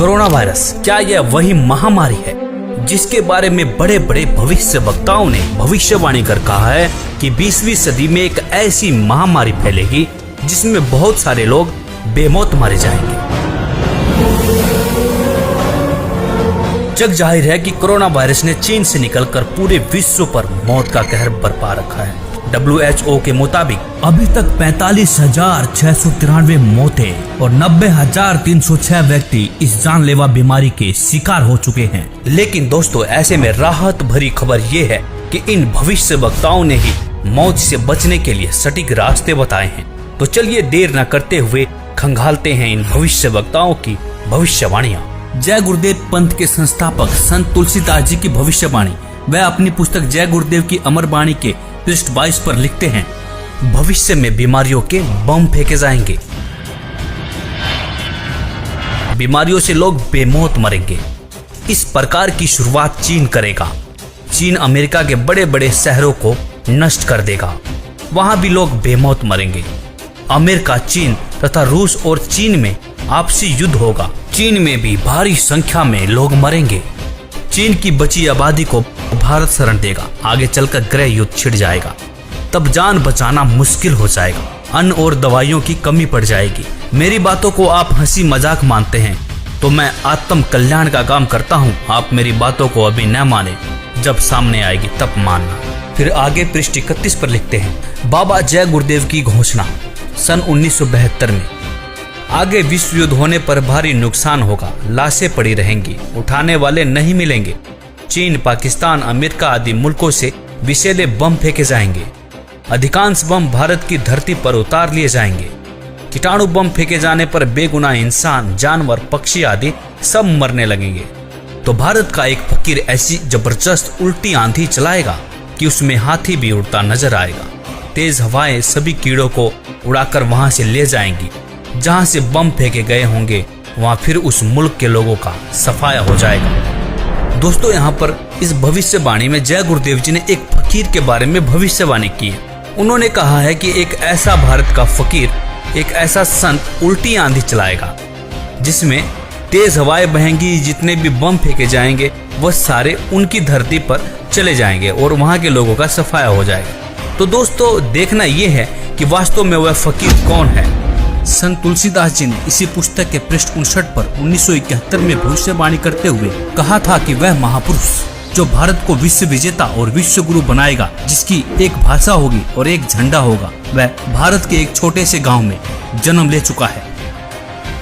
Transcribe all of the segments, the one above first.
Corona virus क्या यह वही महामारी है जिसके बारे में बड़े बड़े भविष्य वक्ताओं ने भविष्यवाणी कर कहा है कि 20वीं सदी में एक ऐसी महामारी फैलेगी जिसमें बहुत सारे लोग बेमौत मारे जाएंगे। जग जाहिर है कि कोरोना वायरस ने चीन से निकलकर पूरे विश्व पर मौत का कहर बरपा रखा है। WHO के मुताबिक अभी तक 45,693 मौतें और 90,306 व्यक्ति इस जानलेवा बीमारी के शिकार हो चुके हैं। लेकिन दोस्तों, ऐसे में राहत भरी खबर ये है कि इन भविष्य वक्ताओं ने ही मौत से बचने के लिए सटीक रास्ते बताए हैं। तो चलिए देर न करते हुए खंगालते हैं इन भविष्य वक्ताओं की भविष्यवाणियाँ। जय गुरुदेव पंथ के संस्थापक संत तुलसीदास जी की भविष्यवाणी। वह अपनी पुस्तक जय गुरुदेव की अमर वाणी के पृष्ठ 22 पर लिखते हैं, भविष्य में बीमारियों के बम फेंके जाएंगे, बीमारियों से लोग बेमौत मरेंगे। इस प्रकार की शुरुआत चीन करेगा। चीन अमेरिका के बड़े बड़े शहरों को नष्ट कर देगा, वहां भी लोग बेमौत मरेंगे। अमेरिका, चीन तथा रूस और चीन में आपसी युद्ध होगा। चीन में भी भारी संख्या में लोग मरेंगे। चीन की बची आबादी को भारत शरण देगा। आगे चलकर गृह युद्ध छिड़ जाएगा, तब जान बचाना मुश्किल हो जाएगा। अन्न और दवाइयों की कमी पड़ जाएगी। मेरी बातों को आप हंसी मजाक मानते हैं तो मैं आत्म कल्याण का काम करता हूँ। आप मेरी बातों को अभी न माने, जब सामने आएगी तब मानना। फिर आगे पृष्ठ 31 पर लिखते हैं, बाबा जय गुरुदेव की घोषणा सन 1972 में। आगे विश्व युद्ध होने पर भारी नुकसान होगा, लाशें पड़ी रहेंगी, उठाने वाले नहीं मिलेंगे। चीन, पाकिस्तान, अमेरिका आदि मुल्कों से विषैले बम फेंके जाएंगे। अधिकांश बम भारत की धरती पर उतार लिए जाएंगे। कीटाणु बम फेंके जाने पर बेगुनाह इंसान, जानवर, पक्षी आदि सब मरने लगेंगे। तो भारत का एक फकीर ऐसी जबरदस्त उल्टी आंधी चलाएगा कि उसमें हाथी भी उड़ता नजर आएगा। तेज हवाएं सभी कीड़ों को उड़ाकर वहां से ले जाएंगी। जहां से बम फेंके गए होंगे वहां फिर उस मुल्क के लोगों का सफाया हो जाएगा। दोस्तों, यहाँ पर इस भविष्यवाणी में जय गुरुदेव जी ने एक फकीर के बारे में भविष्यवाणी की है। उन्होंने कहा है कि एक ऐसा भारत का फकीर, एक ऐसा संत उल्टी आंधी चलाएगा जिसमें तेज हवाएं बहेंगी। जितने भी बम फेंके जाएंगे वह सारे उनकी धरती पर चले जाएंगे और वहां के लोगों का सफाया हो जाएगा। तो दोस्तों, देखना यह है कि वास्तव में वह फकीर कौन है। संत तुलसीदास जी ने इसी पुस्तक के पृष्ठ 59 पर 1971 में भविष्यवाणी करते हुए कहा था कि वह महापुरुष जो भारत को विश्व विजेता और विश्व गुरु बनाएगा, जिसकी एक भाषा होगी और एक झंडा होगा, वह भारत के एक छोटे से गांव में जन्म ले चुका है।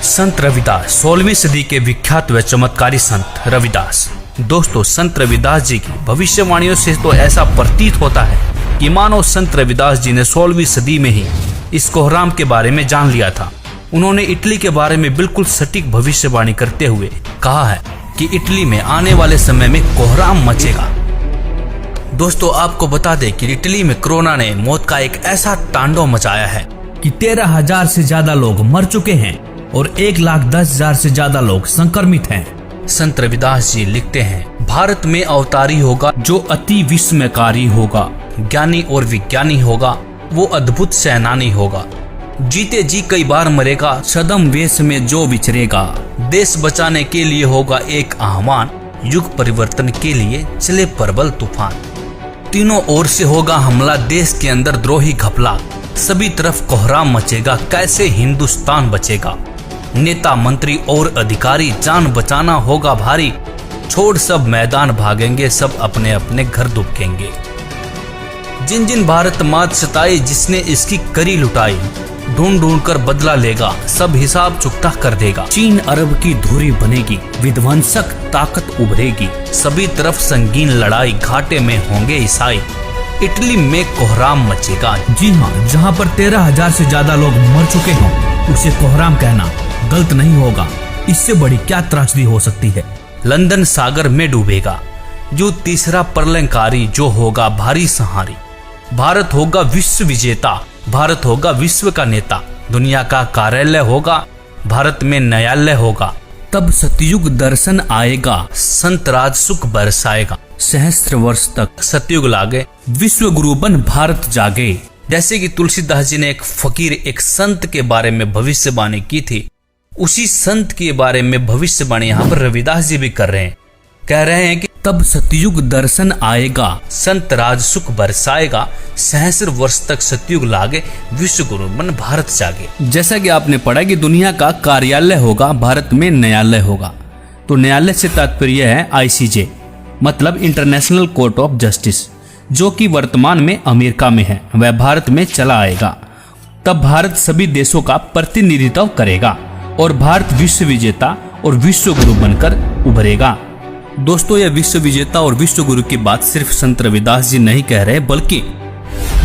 संत रविदास, 16वीं सदी के विख्यात व चमत्कारी संत रविदास। दोस्तों, संत रविदास जी की भविष्यवाणियों से तो ऐसा प्रतीत होता है कि मानो संत रविदास जी ने 16वीं सदी में ही इस कोहराम के बारे में जान लिया था। उन्होंने इटली के बारे में बिल्कुल सटीक भविष्यवाणी करते हुए कहा है कि इटली में आने वाले समय में कोहराम मचेगा। दोस्तों, आपको बता दें कि इटली में कोरोना ने मौत का एक ऐसा तांडव मचाया है कि 13,000 से ज्यादा लोग मर चुके हैं और 1,10,000 से ज्यादा लोग संक्रमित हैं। संत रविदास जी लिखते हैं, भारत में अवतारी होगा जो अति विस्मयकारी होगा, ज्ञानी और विज्ञानी होगा, वो अद्भुत सेनानी होगा। जीते जी कई बार मरेगा, सदम वेश में जो विचरेगा। देश बचाने के लिए होगा एक आह्वान, युग परिवर्तन के लिए चले प्रबल तूफान। तीनों ओर से होगा हमला, देश के अंदर द्रोही घपला। सभी तरफ कोहराम मचेगा, कैसे हिंदुस्तान बचेगा। नेता, मंत्री और अधिकारी, जान बचाना होगा भारी। छोड़ सब मैदान भागेंगे, सब अपने अपने घर दुबकेंगे। जिन जिन भारत मात सताई, जिसने इसकी करी लुटाई, ढूंढ ढूंढ कर बदला लेगा, सब हिसाब चुकता कर देगा। चीन अरब की धुरी बनेगी, विध्वंसक ताकत उभरेगी। सभी तरफ संगीन लड़ाई, घाटे में होंगे ईसाई। इटली में कोहराम मचेगा। जी हाँ, जहाँ पर 13,000 से ज्यादा लोग मर चुके हों, उसे कोहराम कहना गलत नहीं होगा। इससे बड़ी क्या त्रासदी हो सकती है। लंदन सागर में डूबेगा, जो तीसरा प्रलयंकारी, जो होगा भारी सहारी। भारत होगा विश्व विजेता, भारत होगा विश्व का नेता। दुनिया का कार्यालय होगा, भारत में न्यायालय होगा। तब सतयुग दर्शन आएगा, संत राज सुख बरसाएगा। सहस्त्र वर्ष तक सतयुग लागे, विश्व गुरु बन भारत जागे। जैसे कि तुलसीदास जी ने एक फकीर, एक संत के बारे में भविष्यवाणी की थी, उसी संत के बारे में भविष्यवाणी यहाँ पर रविदास जी भी कर रहे हैं। कह रहे हैं कि तब सतयुग दर्शन आएगा, संत राज सुख बरसाएगा, सहस्र वर्ष तक सतयुग लागे, विश्व गुरु मन भारत जागे। जैसा कि आपने पढ़ा कि दुनिया का कार्यालय होगा, भारत में न्यायालय होगा। तो न्यायालय से तात्पर्य है ICJ, मतलब इंटरनेशनल कोर्ट ऑफ जस्टिस, जो कि वर्तमान में अमेरिका में है, वह भारत में चला आएगा। तब भारत सभी देशों का प्रतिनिधित्व करेगा और भारत विश्व विजेता और विश्व गुरु बनकर उभरेगा। दोस्तों, यह विश्व विजेता और विश्व गुरु की बात सिर्फ संत रविदास जी नहीं कह रहे, बल्कि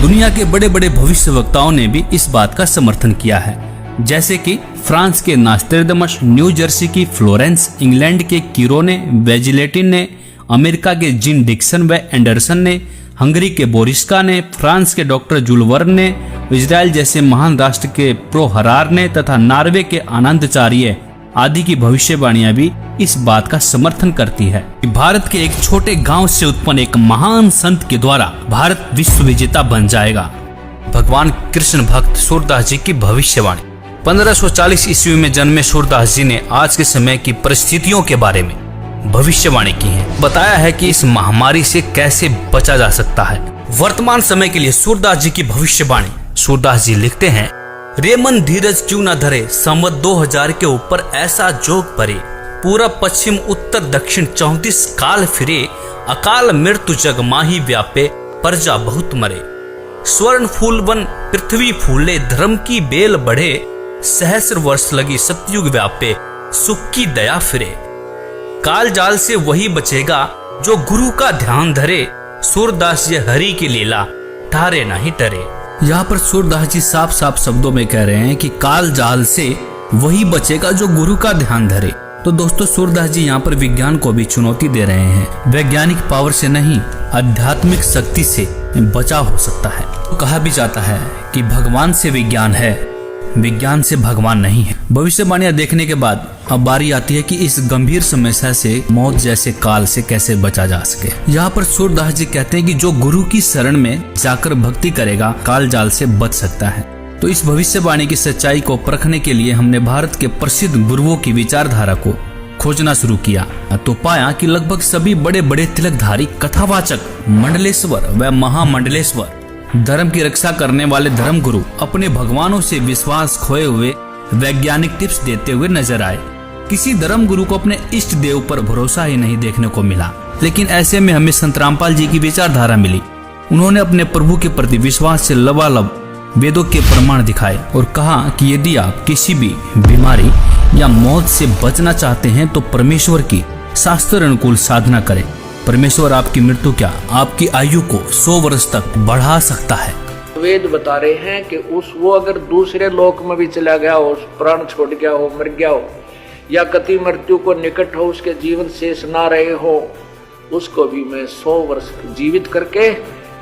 दुनिया के बड़े बड़े भविष्यवक्ताओं ने भी इस बात का समर्थन किया है। जैसे कि फ्रांस के नास्ट्रेडमस, न्यू जर्सी की फ्लोरेंस, इंग्लैंड के कीरोने, वेजिलेटिन ने, अमेरिका के जिन डिक्सन व एंडरसन ने, हंगरी के बोरिस्का ने, फ्रांस के डॉक्टर जुल वर्न ने, इजराइल जैसे महान राष्ट्र के प्रो हरार ने तथा नॉर्वे के आनंदचार्य आदि की भविष्यवाणियां भी इस बात का समर्थन करती है कि भारत के एक छोटे गांव से उत्पन्न एक महान संत के द्वारा भारत विश्व विजेता बन जाएगा। भगवान कृष्ण भक्त सूरदास जी की भविष्यवाणी। 1540 ईस्वी में जन्मे सूरदास जी ने आज के समय की परिस्थितियों के बारे में भविष्यवाणी की है। बताया है कि इस महामारी से कैसे बचा जा सकता है। वर्तमान समय के लिए सूरदास जी की भविष्यवाणी। सूरदास जी लिखते हैं, रे मन धीरज क्यों न धरे, संवत 2000 के ऊपर ऐसा जोग परे, पूरब पश्चिम उत्तर दक्षिण 34 काल फिरे, अकाल मृत्यु जग माही व्यापे, प्रजा बहुत मरे। स्वर्ण फूल वन पृथ्वी फूले, धर्म की बेल बढ़े, सहस्र वर्ष लगी सतयुग व्यापे, सुख की दया फिरे। काल जाल से वही बचेगा जो गुरु का ध्यान धरे, सूरदास जी हरि की लीला ठारे नहीं टरे। यहाँ पर सूरदास जी साफ साफ शब्दों में कह रहे हैं कि काल जाल से वही बचेगा जो गुरु का ध्यान धरे। तो दोस्तों, सूरदास जी यहाँ पर विज्ञान को भी चुनौती दे रहे हैं। वैज्ञानिक पावर से नहीं, आध्यात्मिक शक्ति से बचाव हो सकता है। तो कहा भी जाता है कि भगवान से विज्ञान है, विज्ञान से भगवान नहीं है। भविष्यवाणियां देखने के बाद अब बारी आती है कि इस गंभीर समस्या से, मौत जैसे काल से कैसे बचा जा सके। यहाँ पर सूरदास जी कहते हैं कि जो गुरु की शरण में जाकर भक्ति करेगा, काल जाल से बच सकता है। तो इस भविष्यवाणी की सच्चाई को परखने के लिए हमने भारत के प्रसिद्ध गुरुओं की विचारधारा को खोजना शुरू किया तो पाया कि लगभग सभी बड़े बड़े तिलकधारी, कथावाचक, मंडलेश्वर व महामंडलेश्वर, धर्म की रक्षा करने वाले धर्म गुरु अपने भगवानों से विश्वास खोए हुए वैज्ञानिक टिप्स देते हुए नजर आए। किसी धर्म गुरु को अपने इष्ट देव पर भरोसा ही नहीं देखने को मिला। लेकिन ऐसे में हमें संत रामपाल जी की विचारधारा मिली। उन्होंने अपने प्रभु के प्रति विश्वास से लबालब वेदों के प्रमाण दिखाए और कहा कि यदि आप किसी भी बीमारी या मौत से बचना चाहते हैं तो परमेश्वर की शास्त्र अनुकूल साधना करें। परमेश्वर आपकी मृत्यु क्या, आपकी आयु को 100 वर्ष तक बढ़ा सकता है। वेद बता रहे हैं कि वो अगर दूसरे लोक में भी चला गया हो, प्राण छोड़ गया हो, मर गया हो, या कति मृत्यु को निकट हो, उसके जीवन शेष ना रहे हो, उसको भी मैं 100 वर्ष जीवित करके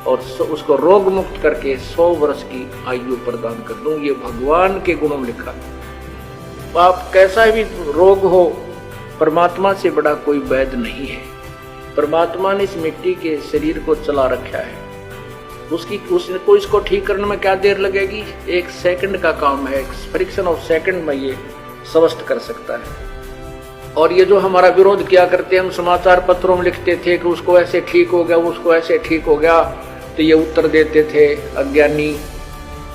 और उसको रोग मुक्त करके 100 वर्ष की आयु प्रदान कर दूं। ये भगवान के गुणों में लिखा। आप कैसा भी रोग हो, परमात्मा से बड़ा कोई वैद्य नहीं है। परमात्मा ने इस मिट्टी के शरीर को चला रखा है। उसको इसको ठीक करने में क्या देर लगेगी? 1 सेकंड का काम है। फ्रिक्शन ऑफ सेकंड में ये स्वस्थ कर सकता है। और ये जो हमारा विरोध किया करते हैं, हम समाचार पत्रों में लिखते थे कि उसको ऐसे ठीक हो गया, उसको ऐसे ठीक हो गया, तो ये उत्तर देते थे अज्ञानी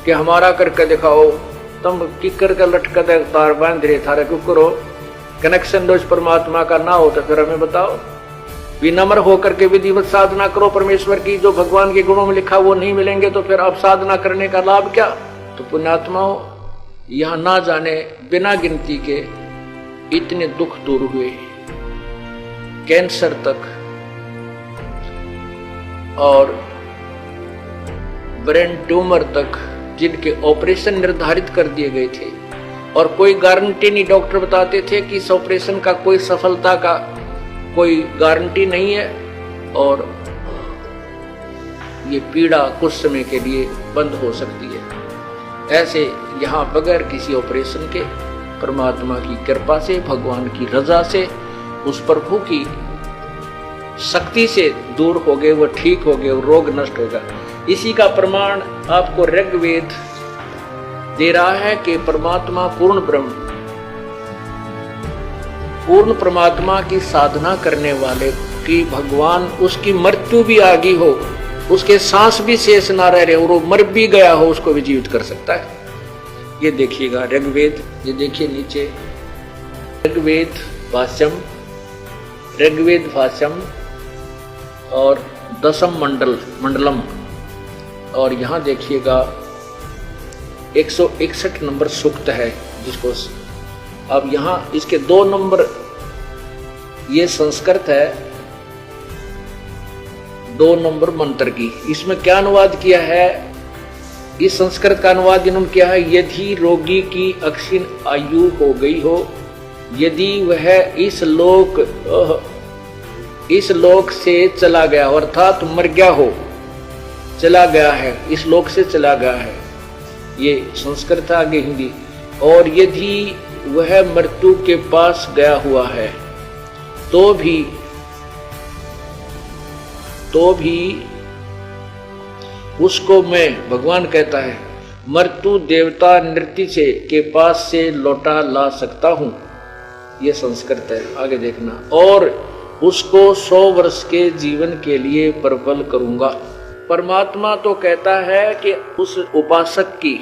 कि हमारा करके दिखाओ, तुम किकर का लटका दे तार बांध रहे थारे क्यों करो, कनेक्शन दो परमात्मा का ना हो तो फिर हमें बताओ। विनम्र होकर के विधिवत साधना करो परमेश्वर की। जो भगवान के गुणों में लिखा वो नहीं मिलेंगे तो फिर अब साधना करने का लाभ क्या? तो पुण्यात्माओं, यहां ना जाने बिना गिनती के इतने दुख दूर हुए, कैंसर तक और ब्रेन ट्यूमर तक, जिनके ऑपरेशन निर्धारित कर दिए गए थे और कोई गारंटी नहीं। डॉक्टर बताते थे कि इस ऑपरेशन का कोई सफलता का कोई गारंटी नहीं है और ये पीड़ा कुछ समय के लिए बंद हो सकती है। ऐसे यहाँ बगैर किसी ऑपरेशन के परमात्मा की कृपा से, भगवान की रजा से, उस प्रभु की शक्ति से दूर हो गए, वो ठीक हो गए, वो रोग नष्ट होगा। इसी का प्रमाण आपको ऋग्वेद दे रहा है कि परमात्मा पूर्ण ब्रह्म पूर्ण परमात्मा की साधना करने वाले की भगवान उसकी मृत्यु भी आ गई हो, उसके सांस भी शेष ना रह रहे और वो मर भी गया हो, उसको भी जीवित कर सकता है। ये देखिएगा ऋग्वेद, ये देखिए नीचे ऋग्वेद भाष्यम और दशम मंडलम, और यहाँ देखिएगा 161 नंबर सूक्त है जिसको अब यहाँ इसके 2 नंबर, ये संस्कृत है 2 नंबर मंत्र की। इसमें क्या अनुवाद किया है, इस संस्कृत का अनुवाद इन्होंने किया है, यदि रोगी की अक्षीण आयु हो गई हो, यदि वह इस लोक से चला गया, अर्थात मर गया हो, चला गया है, इस लोक से चला गया है, ये संस्कृत आगे हिंदी। और यदि वह मृत्यु के पास गया हुआ है तो भी उसको मैं, भगवान कहता है, मृत्यु देवता नृत्य से के पास से लौटा ला सकता हूं, ये संस्कृत है, आगे देखना। और उसको 100 वर्ष के जीवन के लिए प्रबल करूंगा। परमात्मा तो कहता है कि उस उपासक की,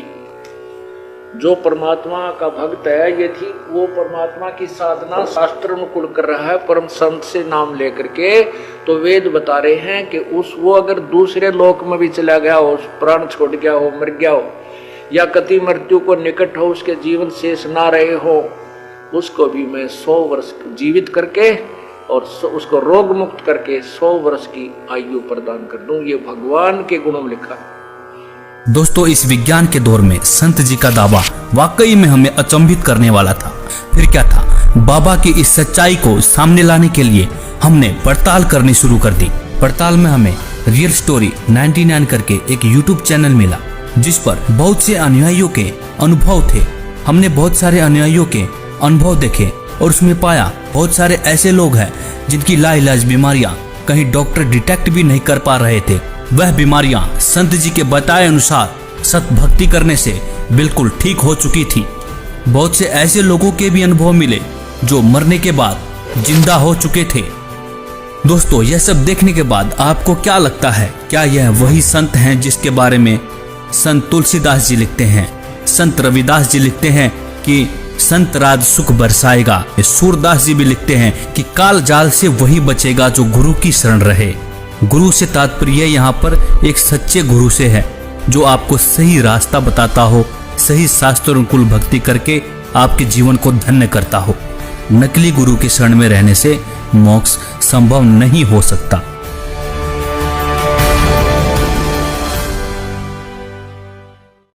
जो परमात्मा का भक्त है, यदि वो परमात्मा की साधना शास्त्र अनुकूल कर रहा है, परम संत से नाम लेकर के, तो वेद बता रहे हैं कि वो अगर दूसरे लोक में भी चला गया हो, प्राण छोड़ गया हो, मर गया हो, या कति मृत्यु को निकट हो, उसके जीवन शेष ना रहे हो, उसको भी मैं 100 वर्ष जीवित करके और उसको रोग मुक्त करके 100 वर्ष की आयु प्रदान कर दूं। ये भगवान के गुणों में लिखा है। दोस्तों, इस विज्ञान के दौर में संत जी का दावा वाकई में हमें अचंभित करने वाला था। फिर क्या था, बाबा की इस सच्चाई को सामने लाने के लिए हमने पड़ताल करनी शुरू कर दी। पड़ताल में हमें रियल स्टोरी 99 करके एक यूट्यूब चैनल मिला, जिस पर बहुत से अनुयायियों के अनुभव थे। हमने बहुत सारे अनुयायियों के अनुभव देखे और उसमें पाया बहुत सारे ऐसे लोग हैं जिनकी लाइलाज बीमारियां कहीं डॉक्टर डिटेक्ट भी नहीं कर पा रहे थे। वह बीमारियां संत जी के बताए अनुसार सत भक्ति करने से बिल्कुल ठीक हो चुकी थी। बहुत से ऐसे लोगों के भी अनुभव मिले जो मरने के बाद जिंदा हो चुके थे। दोस्तों, यह सब देखने के बाद आपको क्या लगता है, क्या यह वही संत हैं जिसके बारे में संत तुलसीदास जी लिखते हैं, संत रविदास जी लिखते हैं कि संत राज सुख बरसाएगा? सूरदास जी भी लिखते हैं कि काल जाल से वही बचेगा जो गुरु की शरण रहे। गुरु से तात्पर्य यहाँ पर एक सच्चे गुरु से है, जो आपको सही रास्ता बताता हो, सही शास्त्र अनुकूल भक्ति करके आपके जीवन को धन्य करता हो। नकली गुरु की शरण में रहने से मोक्ष संभव नहीं हो सकता।